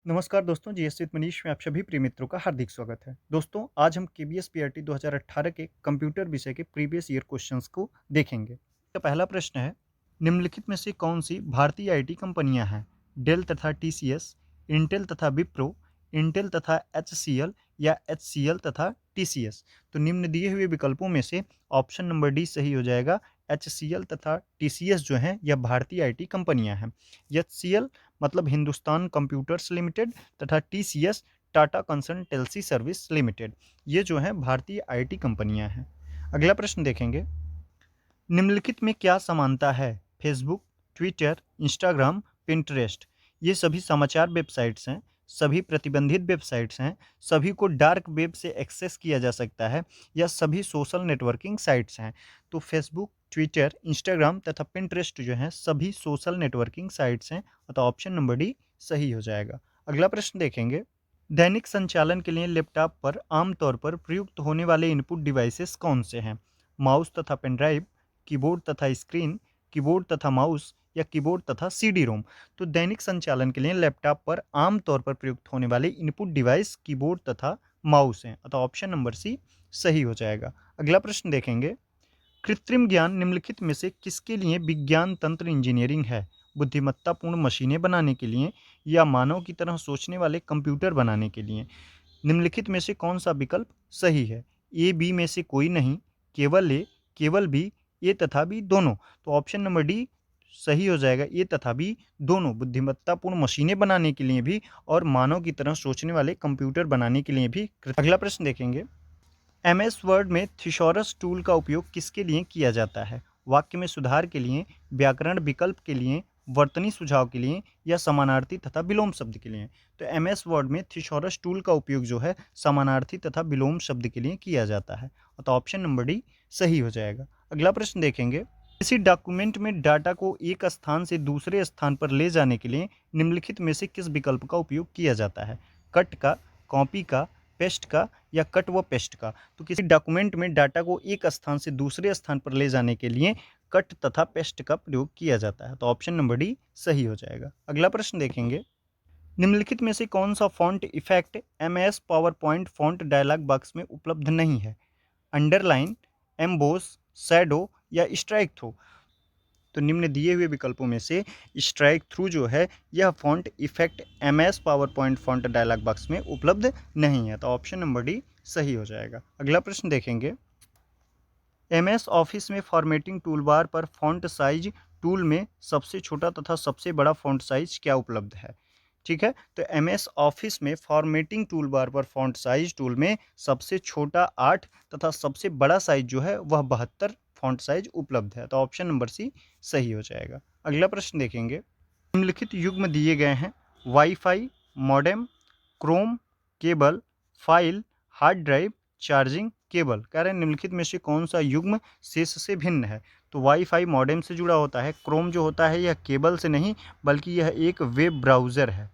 नमस्कार दोस्तों, GS with Manish में आप सभी प्रिय मित्रों का हार्दिक स्वागत है। दोस्तों, आज हम केबीएस पीआरटी 2018 के कंप्यूटर विषय के प्रीवियस ईयर क्वेश्चंस को देखेंगे। तो पहला प्रश्न है, निम्नलिखित में से कौन सी भारतीय आईटी कंपनियां हैं? डेल तथा टीसीएस, इंटेल तथा विप्रो, इंटेल तथा एचसीएल या एचसीएल तथा टीसीएस। तो निम्न दिए हुए विकल्पों में से ऑप्शन नंबर डी सही हो जाएगा। एचसीएल तथा टीसीएस जो हैं यह भारतीय आईटी कंपनियां हैं। एचसीएल मतलब हिंदुस्तान कंप्यूटर्स लिमिटेड तथा TCS Tata consultancy service limited, ये जो है भारतीय आईटी कंपनियां हैं। अगला प्रश्न देखेंगे, निम्नलिखित में क्या समानता है? Facebook, Twitter, Instagram, Pinterest. ये सभी समाचार वेबसाइट्स हैं, सभी प्रतिबंधित वेबसाइट्स हैं, सभी को डार्क वेब से एक्सेस किया जा सकता है, या सभी सोशल नेटवर्किंग साइट्स हैं। तो फेसबुक, ट्विटर, इंस्टाग्राम तथा पिंटरेस्ट जो हैं सभी सोशल नेटवर्किंग साइट्स हैं, तो ऑप्शन नंबर डी सही हो जाएगा। अगला प्रश्न देखेंगे, दैनिक संचालन के लिए लैपटॉप पर आमतौर पर प्रयुक्त होने वाले इनपुट डिवाइसेस कौन से हैं? माउस तथा पेन ड्राइव, कीबोर्ड तथा स्क्रीन, कीबोर्ड तथा माउस या कीबोर्ड तथा सीडी रोम। तो दैनिक संचालन के लिए लैपटॉप पर आमतौर पर प्रयुक्त होने वाले इनपुट डिवाइस कीबोर्ड तथा माउस हैं, तो ऑप्शन नंबर सी सही हो जाएगा। अगला प्रश्न देखेंगे, कृत्रिम ज्ञान निम्नलिखित में से किसके लिए विज्ञान तंत्र इंजीनियरिंग है? बुद्धिमत्तापूर्ण मशीनें बनाने के लिए या मानव की तरह सोचने वाले कंप्यूटर बनाने के लिए? निम्नलिखित में से कौन सा विकल्प सही है? ए बी में से कोई नहीं, केवल ए, केवल बी, ए तथा बी दोनों। तो ऑप्शन नंबर डी सही हो जाएगा। ए तथा बी दोनों बुद्धिमत्तापूर्ण मशीनें बनाने के लिए भी और मानव की तरह सोचने वाले कंप्यूटर बनाने के लिए भी। अगला प्रश्न देखेंगे, एमएस वर्ड में थिसॉरस टूल का उपयोग किसके लिए किया जाता है? वाक्य में सुधार के लिए, व्याकरण विकल्प के लिए, वर्तनी सुझाव के लिए या समानार्थी तथा विलोम शब्द के लिए? तो एमएस वर्ड में थिसॉरस टूल का उपयोग जो है समानार्थी तथा विलोम शब्द के लिए किया जाता है, तो ऑप्शन नंबर डी सही हो जाएगा। अगला प्रश्न देखेंगे, किसी डॉक्यूमेंट में डाटा को एक स्थान से दूसरे स्थान पर ले जाने के लिए निम्नलिखित में से किस विकल्प का उपयोग किया जाता है? कट का, कॉपी का, पेस्ट का या कट व पेस्ट का? तो किसी डॉक्यूमेंट में डाटा को एक स्थान से दूसरे स्थान पर ले जाने के लिए कट तथा पेस्ट का प्रयोग किया जाता है, तो ऑप्शन नंबर डी सही हो जाएगा। अगला प्रश्न देखेंगे, निम्नलिखित में से कौन सा font effect MS PowerPoint font dialog box में उपलब्ध नहीं है? अंडरलाइन, एम्बोस, शैडो या स्ट्राइक थ्रू? तो निम्न दिए हुए विकल्पों में से स्ट्राइक थ्रू जो है यह font effect MS PowerPoint font dialog box में उपलब्ध नहीं है, तो ऑप्शन नंबर डी सही हो जाएगा। अगला प्रश्न देखेंगे, एमएस ऑफिस में फॉर्मेटिंग टूलबार पर फॉन्ट साइज टूल में सबसे छोटा तथा सबसे बड़ा फॉन्ट साइज क्या उपलब्ध है? ठीक है, तो एमएस ऑफिस में फॉर्मेटिंग टूलबार पर फॉन्ट साइज टूल में सबसे छोटा 8 तथा सबसे बड़ा साइज जो है वह 72 फॉन्ट साइज उपलब्ध है, तो ऑप्शन नंबर सी सही हो जाएगा। अगला प्रश्न देखेंगे, निम्नलिखित युग्म दिए गए हैं, wifi, modem, Chrome, cable, file, hard drive, charging cable. कह रहे हैं निम्नलिखित में से कौन सा युग्म शेष से भिन्न है? तो वाईफाई मॉडेम से जुड़ा होता है, क्रोम जो होता है यह केबल से नहीं बल्कि यह एक वेब ब्राउज़र है।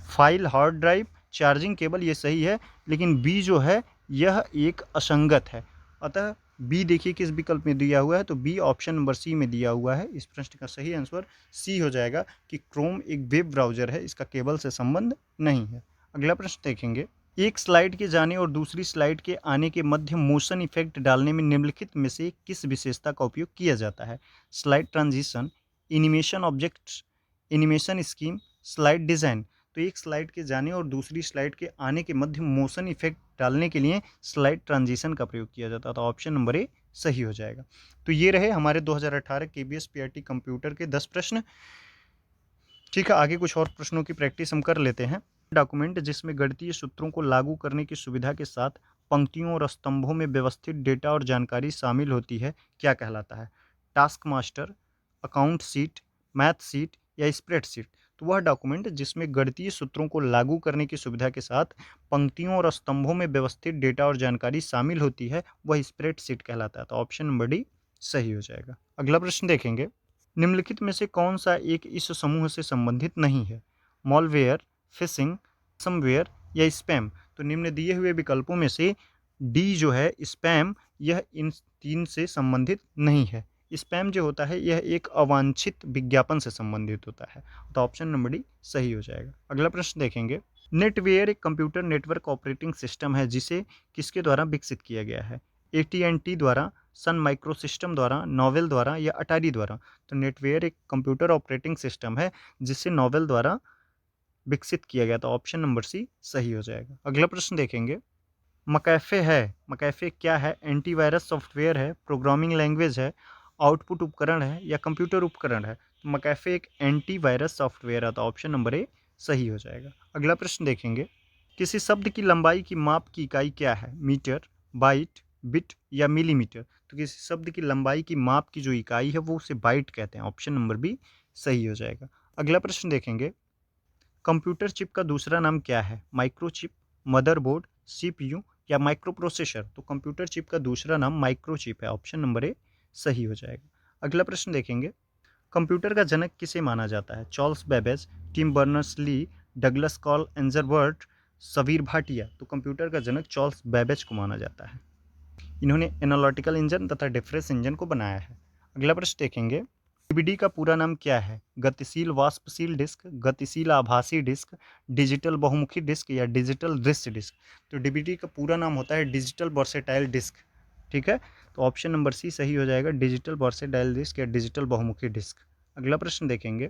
File, hard drive, charging cable ये सही है, लेकिन बी जो है यह एक असंगत है। अतः बी देखिए किस विकल्प में दिया हुआ है, तो बी ऑप्शन नंबर सी में दिया हुआ है। इस प्रश्न का सही आंसर सी हो जाएगा कि क्रोम एक वेब ब्राउज़र है, इसका केबल से संबंध नहीं है। अगला प्रश्न देखेंगे, एक स्लाइड के जाने और दूसरी स्लाइड के आने के मध्य मोशन इफेक्ट डालने में निम्नलिखित में से किस विशेषता का उपयोग किया जाता है? Slide transition, animation objects, animation scheme, slide design. तो एक स्लाइड के जाने और दूसरी स्लाइड के आने के मध्य मोशन इफेक्ट डालने के लिए स्लाइड ट्रांजिशन का प्रयोग किया जाता था, ऑप्शन नंबर ए सही हो जाएगा। तो ये रहे हमारे 2018 केबीएस पीआरटी कंप्यूटर के 10 प्रश्न। ठीक है, आगे कुछ और प्रश्नों की प्रैक्टिस हम कर लेते हैं। डॉक्यूमेंट जिसमें गणितीय सूत्रों को लागू करने की सुविधा के साथ पंक्तियों और स्तंभों में व्यवस्थित डेटा और जानकारी शामिल होती है, क्या कहलाता है? Task master, account seat, math seat या स्प्रेडशीट? तो वह डॉक्यूमेंट जिसमें गणितीय सूत्रों को लागू करने की सुविधा के साथ पंक्तियों और स्तंभों में व्यवस्थित डेटा और जानकारी शामिल होती है वह स्प्रेडशीट कहलाता है, तो ऑप्शन नंबर डी सही हो जाएगा। अगला प्रश्न देखेंगे, निम्नलिखित में से कौन सा एक इस समूह से संबंधित नहीं है? मॉलवेयर, फिशिंग, समवेयर या स्पैम? तो निम्न दिए हुए विकल्पों में से डी जो है स्पैम, यह इन तीन से संबंधित नहीं है। स्पैम जो होता है यह एक अवांछित विज्ञापन से संबंधित होता है, तो ऑप्शन नंबर डी सही हो जाएगा। अगला प्रश्न देखेंगे, नेटवेयर एक कंप्यूटर नेटवर्क ऑपरेटिंग सिस्टम है जिसे किसके द्वारा विकसित किया गया है? AT&T द्वारा, सन माइक्रो सिस्टम द्वारा, नोवेल द्वारा या अटारी द्वारा? तो नेटवेयर एक कंप्यूटर ऑपरेटिंग सिस्टम है जिसे नोवेल द्वारा विकसित किया गया, तो ऑप्शन नंबर सी सही हो जाएगा। अगला प्रश्न देखेंगे, मकैफे क्या है? एंटीवायरस सॉफ्टवेयर है, प्रोग्रामिंग लैंग्वेज है, आउटपुट उपकरण है या कंप्यूटर उपकरण है? तो मकैफे एक एंटीवायरस सॉफ्टवेयर है, तो ऑप्शन नंबर ए सही हो जाएगा। अगला प्रश्न देखेंगे, किसी शब्द की लंबाई की माप की इकाई क्या है? मीटर, बाइट, बिट या मिलीमीटर? तो किसी शब्द की लंबाई की माप की जो इकाई है वो उसे बाइट कहते हैं, ऑप्शन नंबर बी सही हो जाएगा। अगला प्रश्न देखेंगे, कंप्यूटर चिप का दूसरा नाम क्या है? माइक्रोचिप, मदरबोर्ड, CPU या माइक्रो प्रोसेसर? तो कंप्यूटर चिप का दूसरा नाम माइक्रोचिप है, ऑप्शन नंबर ए सही हो जाएगा। अगला प्रश्न देखेंगे, कंप्यूटर का जनक किसे माना जाता है? Charles Babbage, Tim Berners Lee, Douglas Carl Engelbart, Sabeer Bhatia? तो कंप्यूटर का जनक चार्ल्स बेबेज को माना जाता है। इन्होंने एनालिटिकल इंजन तथा डिफरेंस इंजन को बनाया है। अगला प्रश्न देखेंगे, डीवीडी का पूरा नाम क्या है? गतिशील वाष्पशील डिस्क, गतिशील आभासी डिस्क, डिजिटल बहुमुखी डिस्क या डिजिटल दृश्य डिस्क? तो डीवीडी का पूरा नाम होता है डिजिटल वर्सेटाइल डिस्क, ठीक है, तो ऑप्शन नंबर सी सही हो जाएगा, डिजिटल वर्सेटाइल डिस्क या डिजिटल बहुमुखी डिस्क। अगला प्रश्न देखेंगे,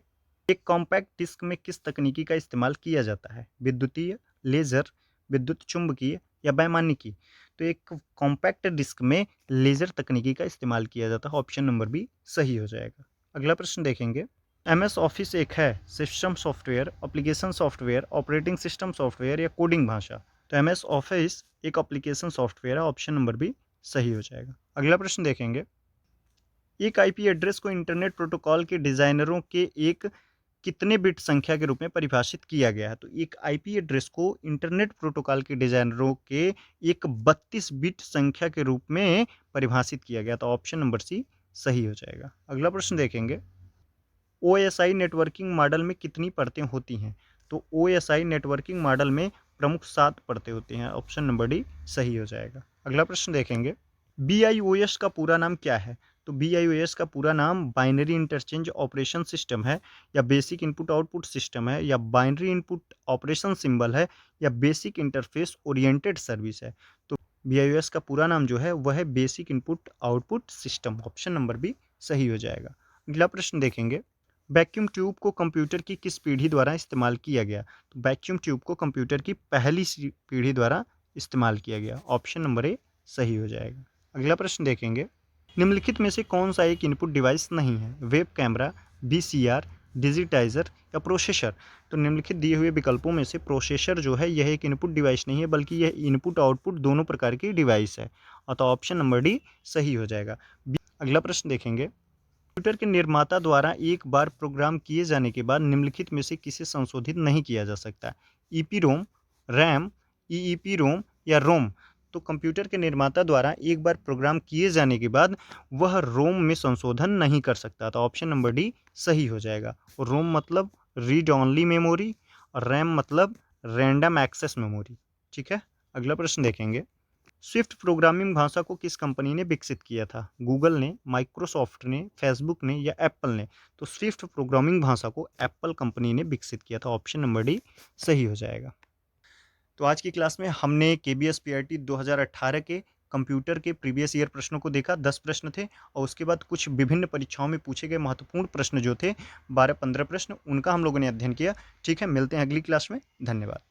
एक कॉम्पैक्ट डिस्क में किस तकनीकी का इस्तेमाल किया जाता है? विद्युतीय, लेजर, विद्युत चुंबकीय या बैमानिकी? तो एक कॉम्पैक्ट डिस्क में लेजर तकनीकी का इस्तेमाल किया जाता है, ऑप्शन नंबर बी सही हो जाएगा। अगला प्रश्न देखेंगे, MS ऑफिस एक है system software, application software, operating system software या कोडिंग भाषा? तो MS ऑफिस एक एप्लीकेशन सॉफ्टवेयर है, ऑप्शन नंबर बी सही हो जाएगा। अगला प्रश्न देखेंगे, एक IP एड्रेस को इंटरनेट प्रोटोकॉल के डिजाइनरों के एक कितने बिट संख्या के रूप में परिभाषित किया गया है? तो एक IP एड्रेस को इंटरनेट प्रोटोकॉल के डिजाइनरों के एक 32 बिट संख्या के रूप में परिभाषित किया गया, तो ऑप्शन नंबर सी सही हो जाएगा। अगला प्रश्न देखेंगे, OSI नेटवर्किंग मॉडल में कितनी परतें होती हैं? तो OSI नेटवर्किंग मॉडल में प्रमुख 7 परतें होती हैं, ऑप्शन नंबर डी सही हो जाएगा। अगला प्रश्न देखेंगे, BIOS का पूरा नाम क्या है? तो BIOS का पूरा नाम बाइनरी इंटरचेंज ऑपरेशन सिस्टम है या बेसिक इनपुट आउटपुट सिस्टम है या बाइनरी इनपुट ऑपरेशन सिंबल है या बेसिक इंटरफेस ओरिएंटेड सर्विस है? तो BIOS का पूरा नाम जो है वह है basic input output system, option number B सही हो जाएगा। अगला प्रश्न देखेंगे, वैक्यूम ट्यूब को कंप्यूटर की किस पीढ़ी द्वारा इस्तेमाल किया गया? तो वैक्यूम ट्यूब को कंप्यूटर की पहली पीढ़ी द्वारा इस्तेमाल किया गया, ऑप्शन नंबर ए सही हो जाएगा। अगला प्रश्न देखेंगे, निम्नलिखित में से कौन सा एक इनपुट डिवाइस नहीं है? वेब कैमरा, VCR, डिजिटाइजर या प्रोसेसर? तो निम्नलिखित दिए हुए विकल्पों में से प्रोसेसर जो है यह एक इनपुट डिवाइस नहीं है, बल्कि यह इनपुट आउटपुट दोनों प्रकार की डिवाइस है, और तो ऑप्शन नंबर डी सही हो जाएगा। अगला प्रश्न देखेंगे, कंप्यूटर के निर्माता द्वारा एक बार प्रोग्राम किए जाने के बाद निम्नलिखित में से किसे संशोधित नहीं किया जा सकता? EPROM, रैम, EEPROM या रोम? तो कंप्यूटर के निर्माता द्वारा एक बार प्रोग्राम किए जाने के बाद वह रोम में संशोधन नहीं कर सकता, तो ऑप्शन नंबर डी सही हो जाएगा। और रोम मतलब रीड ऑनली मेमोरी और रैम मतलब रैंडम एक्सेस मेमोरी, ठीक है। अगला प्रश्न देखेंगे, स्विफ्ट प्रोग्रामिंग भाषा को किस कंपनी ने विकसित किया था? गूगल ने, माइक्रोसॉफ्ट ने, फेसबुक ने या एप्पल ने? तो स्विफ्ट प्रोग्रामिंग भाषा को एप्पल कंपनी ने विकसित किया था, ऑप्शन नंबर डी सही हो जाएगा। तो आज की क्लास में हमने KBS PRT 2018 के कंप्यूटर के प्रीवियस ईयर प्रश्नों को देखा। 10 प्रश्न थे और उसके बाद कुछ विभिन्न परीक्षाओं में पूछे गए महत्वपूर्ण प्रश्न जो थे 12-15 प्रश्न, उनका हम लोगों ने अध्ययन किया। ठीक है, मिलते हैं अगली क्लास में। धन्यवाद।